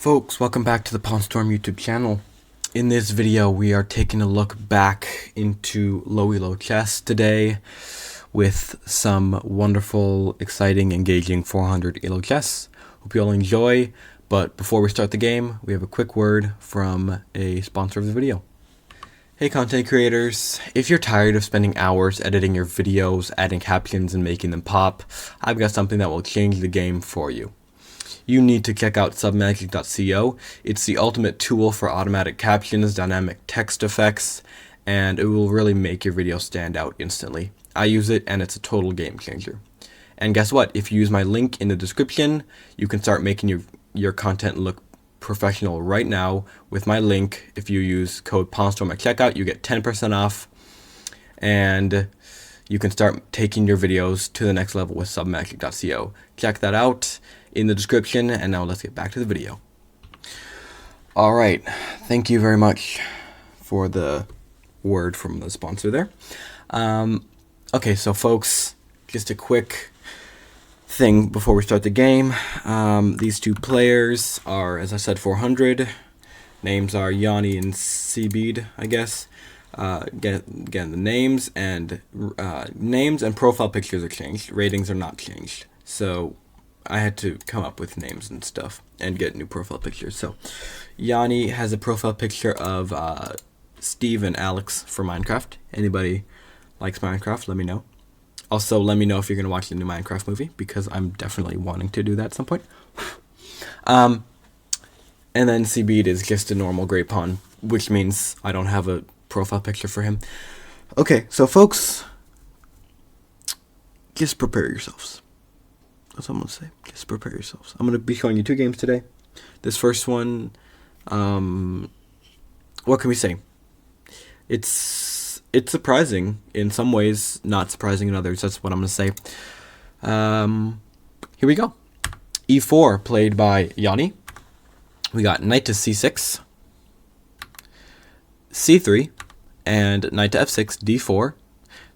Folks, welcome back to the PawnStorm YouTube channel. In this video, we are taking a look back into low elo chess today with some wonderful, exciting, engaging 400 elo chess. Hope you all enjoy, but before we start the game, we have a quick word from a sponsor of the video. Hey content creators, if you're tired of spending hours editing your videos, adding captions, and making them pop, I've got something that will change the game for you. You need to check out submagic.co. It's the ultimate tool for automatic captions, dynamic text effects, and it will really make your video stand out instantly. I use it and it's a total game changer. And guess what? If you use my link in the description, you can start making your content look professional right now with my link. If you use code PawnStorm at checkout, you get 10% off, and you can start taking your videos to the next level with submagic.co. Check that out in the description, and now let's get back to the video. Alright, thank you very much for the word from the sponsor there. Okay, so folks, just a quick thing before we start the game. These two players are, as I said, 400. Names are Yanni and Seabeed, I guess. Again, the names and profile pictures are changed. Ratings are not changed. So I had to come up with names and stuff and get new profile pictures. So Yanni has a profile picture of Steve and Alex for Minecraft. Anybody likes Minecraft, let me know. Also, let me know if you're going to watch the new Minecraft movie, because I'm definitely wanting to do that at some point. And then Seabeed is just a normal gray pawn, which means I don't have a profile picture for him. Okay, so folks, just prepare yourselves. That's what I'm going to say. Just prepare yourselves. I'm going to be showing you two games today. This first one, what can we say? It's surprising in some ways, not surprising in others. That's what I'm going to say. Here we go. E4 played by Yanni. We got knight to c6, c3, and knight to f6, d4.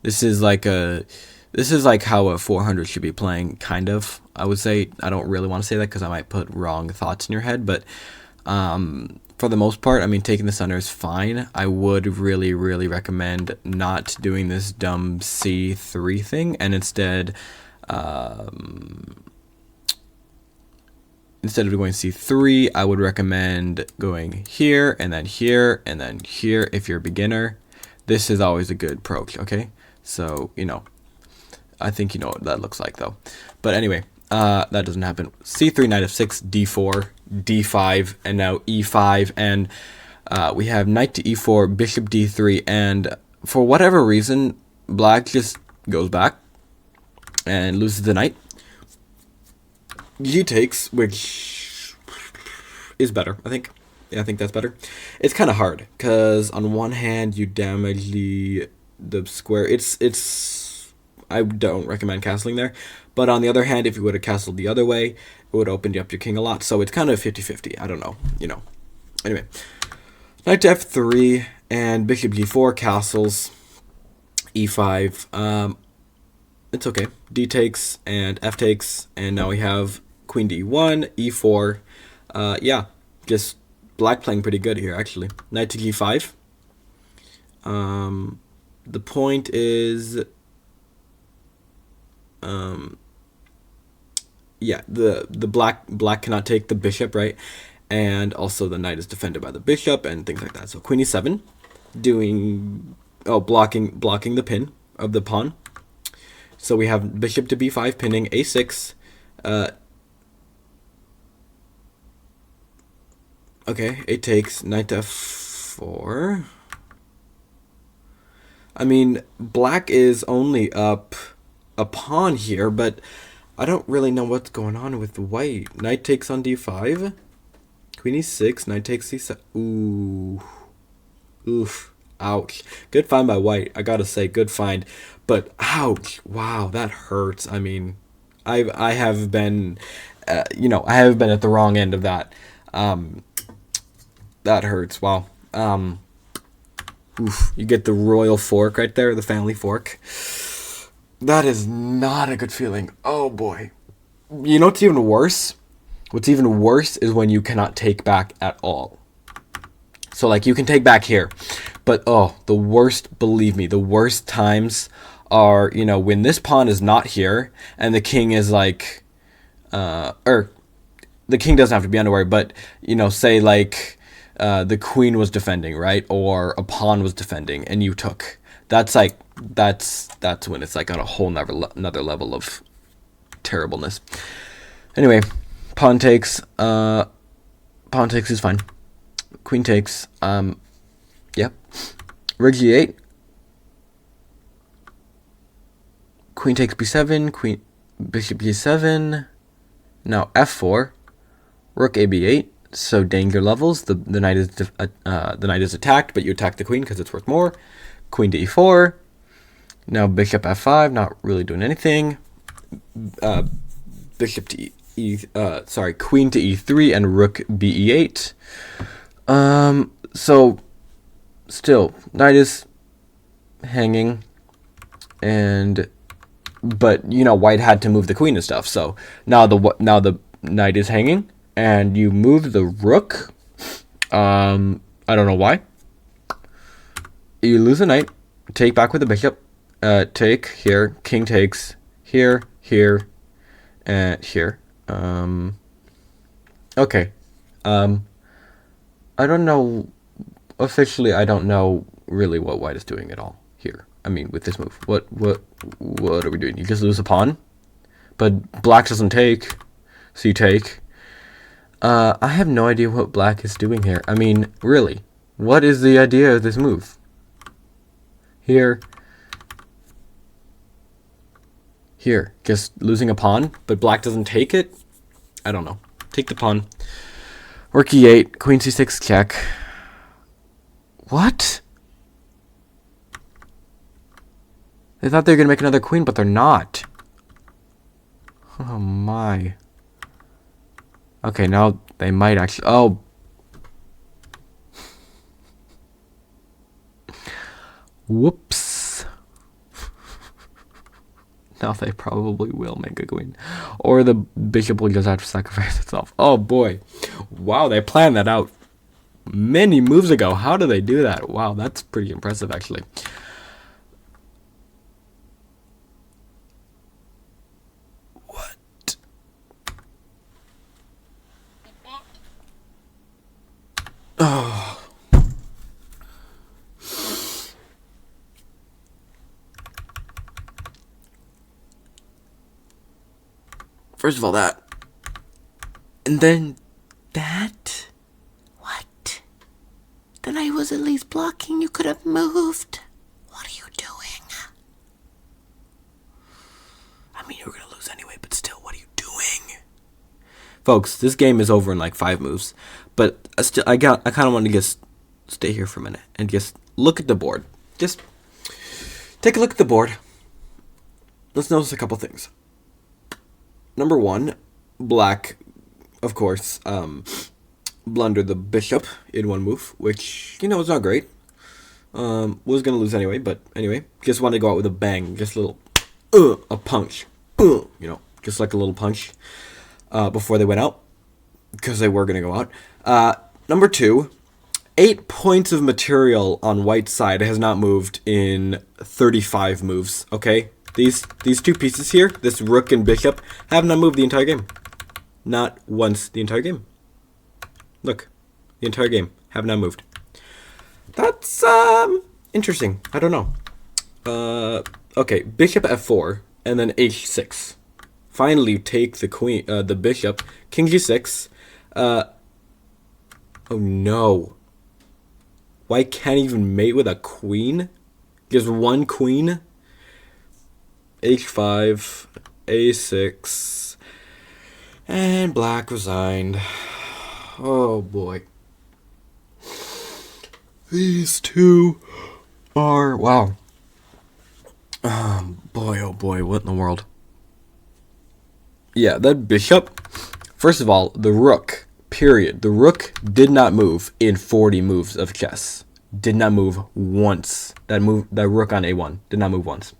This is like how a 400 should be playing, kind of. I would say, I don't really want to say that because I might put wrong thoughts in your head, but for the most part, I mean, taking the center is fine. I would really recommend not doing this dumb c3 thing, and instead of going c3, I would recommend going here, and then here, and then here if you're a beginner. This is always a good approach, okay? So, you know, I think you know what that looks like, though. But anyway, that doesn't happen. c3, knight f6, d4, d5, and now e5, and we have knight to e4, bishop d3, and for whatever reason, black just goes back and loses the knight. G takes, which is better, I think. Yeah, I think that's better. It's kind of hard, because on one hand, you damage the square. I don't recommend castling there. But on the other hand, if you would have castled the other way, it would open up your king a lot. So it's kind of 50-50. I don't know, you know. Anyway, knight to f3 and bishop g4 castles, e5. It's okay. D takes and f takes, and now we have queen to e1, e4. Yeah, just black playing pretty good here, actually. Knight to g5. The point is, yeah, the black cannot take the bishop, right? And also the knight is defended by the bishop and things like that. So queen e7, blocking the pin of the pawn. So we have bishop to b5 pinning, a6. Okay, it takes knight to f4. I mean, black is only up a pawn here, but I don't really know what's going on with white. Knight takes on d5. Queen e6, knight takes c7. Ooh. Oof. Ouch. Good find by white. I gotta say, good find. But ouch. Wow, that hurts. I mean, I have been, you know, I have been at the wrong end of that. That hurts. Wow. Oof. You get the royal fork right there, the family fork. That is not a good feeling. Oh boy. You know what's even worse? What's even worse is when you cannot take back at all. So like you can take back here, but oh, the worst, believe me, the worst times are, you know, when this pawn is not here and the king is like, or the king doesn't have to be underway, but, you know, say like the queen was defending, right? Or a pawn was defending and you took. That's like, that's when it's like on a whole another level of terribleness. Anyway, pawn takes is fine. Queen takes, yep. Rook g8. Queen takes b7, queen, bishop g7. Now f4. Rook a b8. So danger levels. The knight is attacked, but you attack the queen because it's worth more. Queen to e4. Now bishop f5, not really doing anything. Bishop to queen to e3 and rook b8. So still knight is hanging, but you know white had to move the queen and stuff. So now the knight is hanging and you move the rook. I don't know why. You lose the knight, take back with the bishop, take here, king takes here, and here. Okay. I don't know, officially I don't know really what white is doing at all here. I mean, with this move. What are we doing? You just lose a pawn? But black doesn't take, so you take. I have no idea what black is doing here. I mean, really, what is the idea of this move? Here, just losing a pawn, but black doesn't take it? I don't know. Take the pawn. Rook e8, queen c6 check. What? They thought they were going to make another queen, but they're not. Oh my. Okay, now they might actually... Oh. Whoops. Now they probably will make a queen. Or the bishop will just have to sacrifice itself. Oh boy. Wow, they planned that out many moves ago. How do they do that? Wow, that's pretty impressive actually. What? Oh. First of all, that. And then that? What? Then I was at least blocking. You could have moved. What are you doing? I mean, you were going to lose anyway, but still, what are you doing? Folks, this game is over in like 5 moves. But I kind of want to just stay here for a minute and just look at the board. Just take a look at the board. Let's notice a couple things. Number 1, black, of course, blundered the bishop in one move, which, you know, is not great. Was going to lose anyway, but anyway, just wanted to go out with a bang, just a little, a punch, you know, just like a little punch before they went out, because they were going to go out. Number 2, 8 points of material on white's side has not moved in 35 moves, okay? These 2 pieces here, this rook and bishop, have not moved the entire game. Not once the entire game. Look, the entire game have not moved. That's interesting. I don't know. Okay, bishop f4 and then h6. Finally, you take the queen, the bishop, king g6. Oh no! White can't even mate with a queen. There's one queen. h5, a6, and black resigned. Oh boy. These 2 are... Wow. Boy, oh boy, what in the world? Yeah, that bishop... First of all, the rook, period. The rook did not move in 40 moves of chess. Did not move once. That rook on a1 did not move once.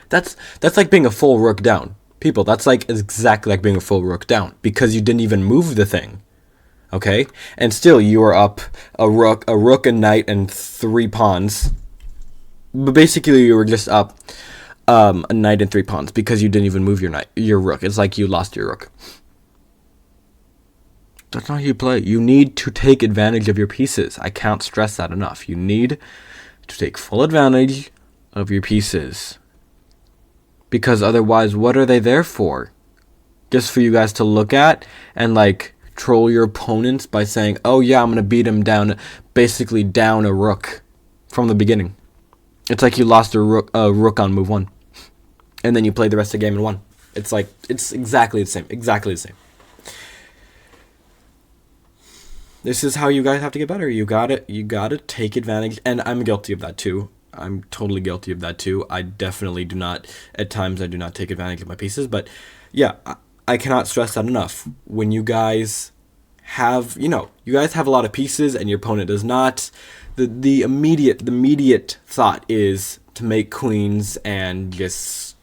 That's like being a full rook down. People, that's like exactly like being a full rook down because you didn't even move the thing. Okay? And still you are up a rook, a knight, and 3 pawns. But basically you were just up a knight and 3 pawns because you didn't even move your rook. It's like you lost your rook. That's not how you play. You need to take advantage of your pieces. I can't stress that enough. You need to take full advantage of your pieces. Because otherwise, what are they there for? Just for you guys to look at and like troll your opponents by saying, oh yeah, I'm going to beat him down, basically down a rook from the beginning. It's like you lost a rook on move 1. And then you play the rest of the game and won. It's like, it's exactly the same. Exactly the same. This is how you guys have to get better. You gotta take advantage. And I'm guilty of that too. I'm totally guilty of that too. I definitely do not, at times I do not take advantage of my pieces. But yeah, I cannot stress that enough. When you guys have, you guys have a lot of pieces and your opponent does not, the immediate thought is to make queens and just,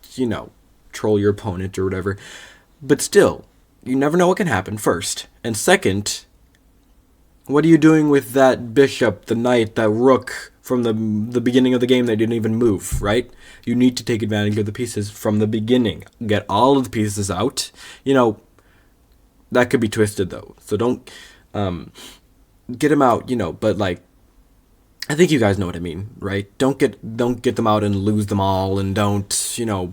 troll your opponent or whatever. But still, you never know what can happen, first. And second, what are you doing with that bishop, the knight, that rook from the beginning of the game that didn't even move, right? You need to take advantage of the pieces from the beginning. Get all of the pieces out. That could be twisted though. So don't get them out, but like, I think you guys know what I mean, right? Don't get them out and lose them all, and don't,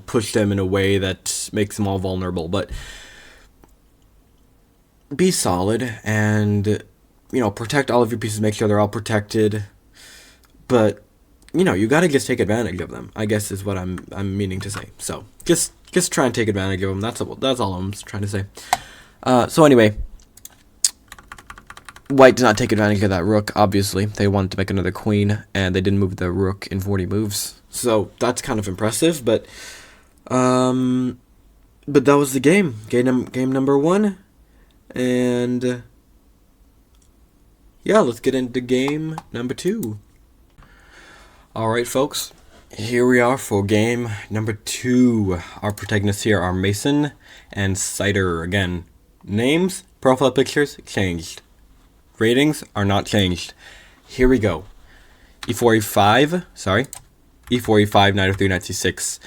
push them in a way that makes them all vulnerable, but be solid and protect all of your pieces, make sure they're all protected. But, you got to just take advantage of them, I guess is what I'm meaning to say. So, just try and take advantage of them. That's all I'm trying to say. So anyway, White did not take advantage of that rook, obviously. They wanted to make another queen, and they didn't move the rook in 40 moves. So, that's kind of impressive, but that was the game. Game number 1. And yeah, let's get into game number 2. Alright, folks, here we are for game number 2. Our protagonists here are Mason and Cider. Again, names, profile pictures, changed. Ratings are not changed. Here we go. E4, E5, E4, E5, knight f3, knight c6.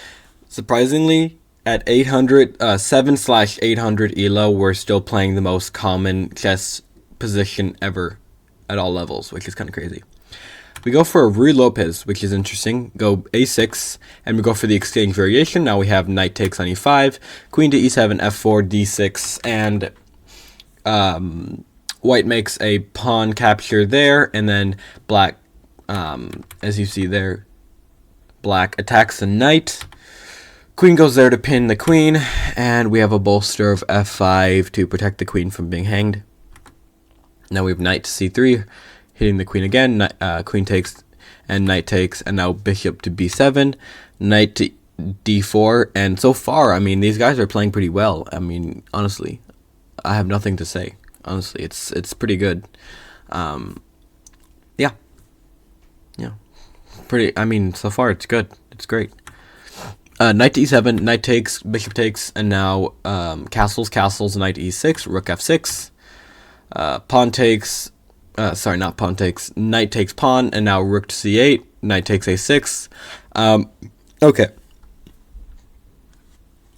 Surprisingly, at 7/800 ELO, we're still playing the most common chess position ever at all levels, which is kind of crazy. We go for a Ruy Lopez, which is interesting. Go a6, and we go for the exchange variation. Now we have knight takes on e5, queen to e7, f4, d6, and White makes a pawn capture there, and then black, as you see there, black attacks the knight. Queen goes there to pin the queen, and we have a bolster of f5 to protect the queen from being hanged. Now we have knight to c3, hitting the queen again. Queen takes and knight takes, and now bishop to b7, knight to d4. And so far, I mean, these guys are playing pretty well. I mean, honestly, I have nothing to say. Honestly, it's pretty good. Yeah. Pretty. I mean, so far it's good. It's great. Knight to e7, knight takes, bishop takes, and now castles, knight to e6, rook f6. Pawn takes, sorry, not pawn takes, knight takes pawn, and now rook to c8, knight takes a6. Okay.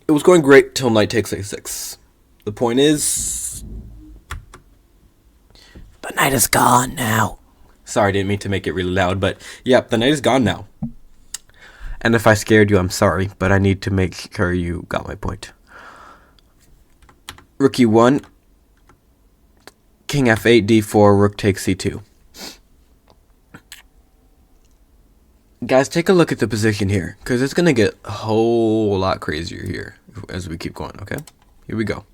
It was going great till knight takes a6. The point is, the knight is gone now. Sorry, I didn't mean to make it really loud, but yeah, the knight is gone now. And if I scared you, I'm sorry, but I need to make sure you got my point. Rook e1, king f8, d4, rook takes c2. Guys, take a look at the position here, because it's going to get a whole lot crazier here as we keep going, okay? Here we go.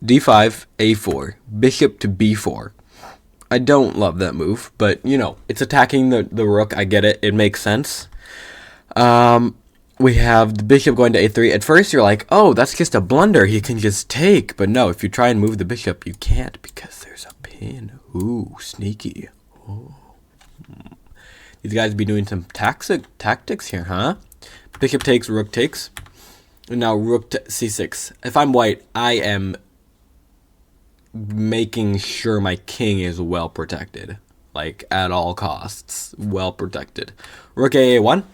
d5, a4, bishop to b4. I don't love that move, but, it's attacking the rook. I get it. It makes sense. We have the bishop going to a3. At first, you're like, oh, that's just a blunder. He can just take. But no, if you try and move the bishop, you can't because there's a pin. Ooh, sneaky. Oh. These guys be doing some tactics here, huh? Bishop takes, rook takes. And now rook to c6. If I'm white, I am making sure my king is well protected. Like, at all costs. Well protected. Rook a1.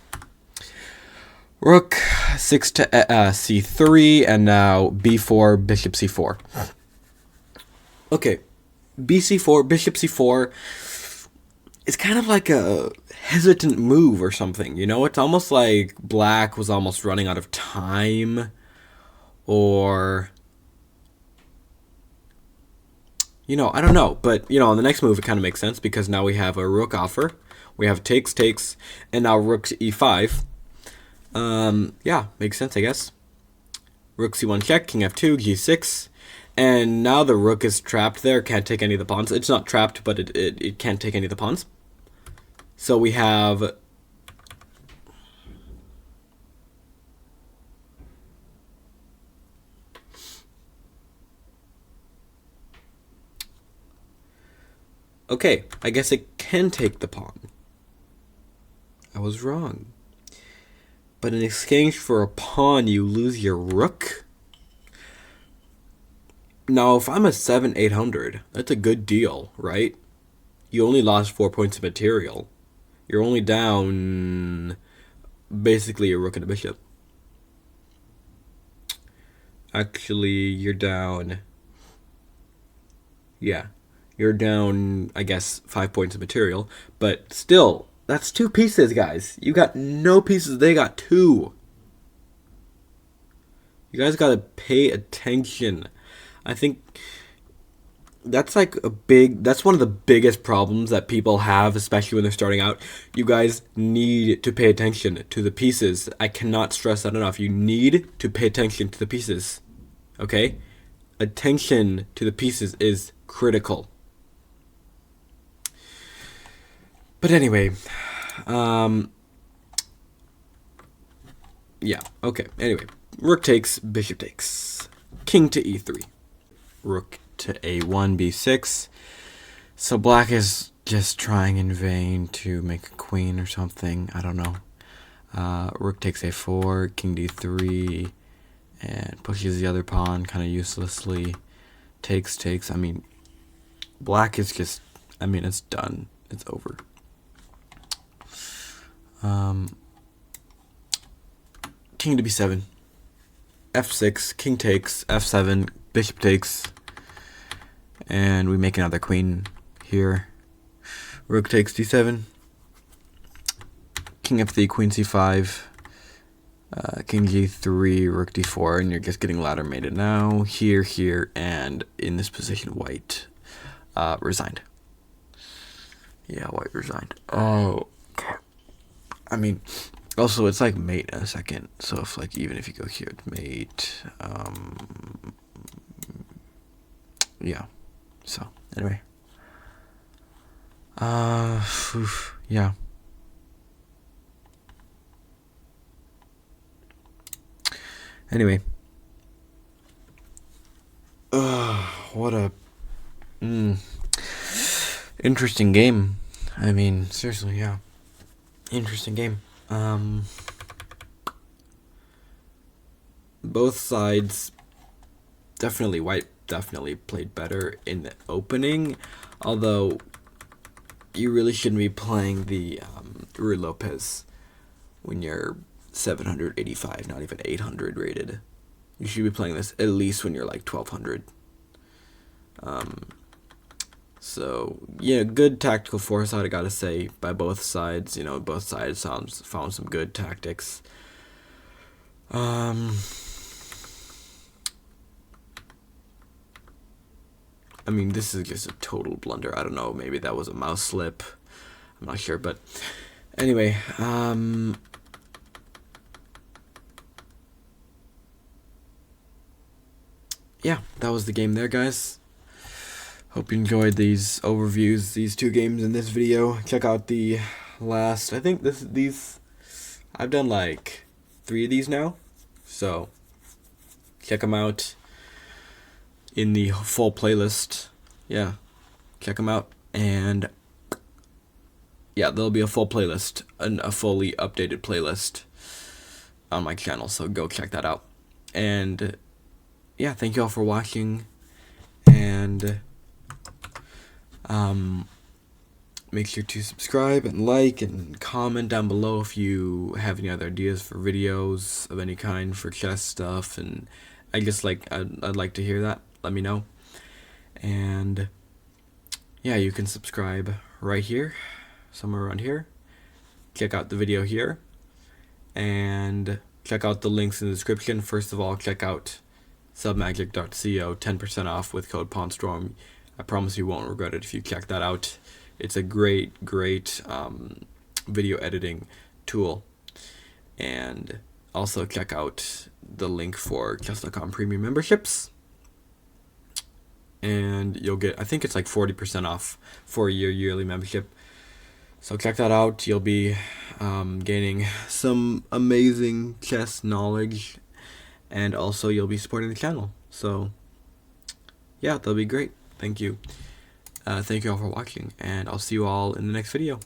Rook 6 to c3, and now b4, bishop c4. Okay, bc4, bishop c4 is kind of like a hesitant move or something, you know? It's almost like black was almost running out of time, or, you know, I don't know. But, you know, on the next move, it kind of makes sense because now we have a rook offer. We have takes, takes, and now rook to e5. Yeah, makes sense, I guess. Rook c1 check, king f2, g6. And now the rook is trapped there, can't take any of the pawns. It's not trapped, but it can't take any of the pawns. So we have... Okay, I guess it can take the pawn. I was wrong. But in exchange for a pawn, you lose your rook? Now, if I'm a 7-800, that's a good deal, right? You only lost 4 points of material. You're only down basically a rook and a bishop. Actually, you're down... Yeah, you're down, I guess, 5 points of material. But still, that's 2 pieces, guys. You got no pieces, they got 2. You guys gotta pay attention. I think that's like that's one of the biggest problems that people have, especially when they're starting out. You guys need to pay attention to the pieces. I cannot stress that enough. You need to pay attention to the pieces. Okay? Attention to the pieces is critical. But anyway, yeah, okay. Anyway, rook takes, bishop takes, king to e3. Rook to a1, b6. So black is just trying in vain to make a queen or something. I don't know. Rook takes a4, king d3, and pushes the other pawn kind of uselessly. Takes, takes. I mean, black is just, I mean, it's done. It's over. King to b7. f6, king takes, f7, bishop takes, and we make another queen here. Rook takes d7, king f3, queen c5, king g3, rook d4, and you're just getting ladder mated now. Here, here, and in this position, white resigned. Yeah, white resigned. Oh, okay. I mean, also it's like mate in a second. So if like even if you go here, it's mate. Yeah. So anyway. Yeah. Anyway. What a interesting game. I mean, seriously, yeah. Interesting game. Both sides, definitely white definitely played better in the opening, although you really shouldn't be playing the Ruy Lopez when you're 785, not even 800 rated. You should be playing this at least when you're like 1200. So, yeah, good tactical foresight, I gotta say, by both sides. You know, both sides found some good tactics. I mean, this is just a total blunder. I don't know, maybe that was a mouse slip. I'm not sure, but anyway, yeah, that was the game there, guys. Hope you enjoyed these overviews, these 2 games in this video. Check out the last, I think these, I've done like 3 of these now. So, check them out in the full playlist. Yeah, check them out. And, yeah, there'll be a full playlist, a fully updated playlist on my channel. So go check that out. And yeah, thank you all for watching, and make sure to subscribe and like and comment down below if you have any other ideas for videos of any kind for chess stuff. And I'd like to hear that. Let me know. And yeah, you can subscribe right here, somewhere around here. Check out the video here, and check out the links in the description. First of all, check out submagic.co, 10% off with code PawnStorm. I promise you won't regret it if you check that out. It's a great video editing tool. And also check out the link for chess.com premium memberships, and you'll get, I think it's like 40% off for your yearly membership. So check that out. You'll be gaining some amazing chess knowledge, and also you'll be supporting the channel. So yeah, that'll be great. Thank you. Thank you all for watching, and I'll see you all in the next video.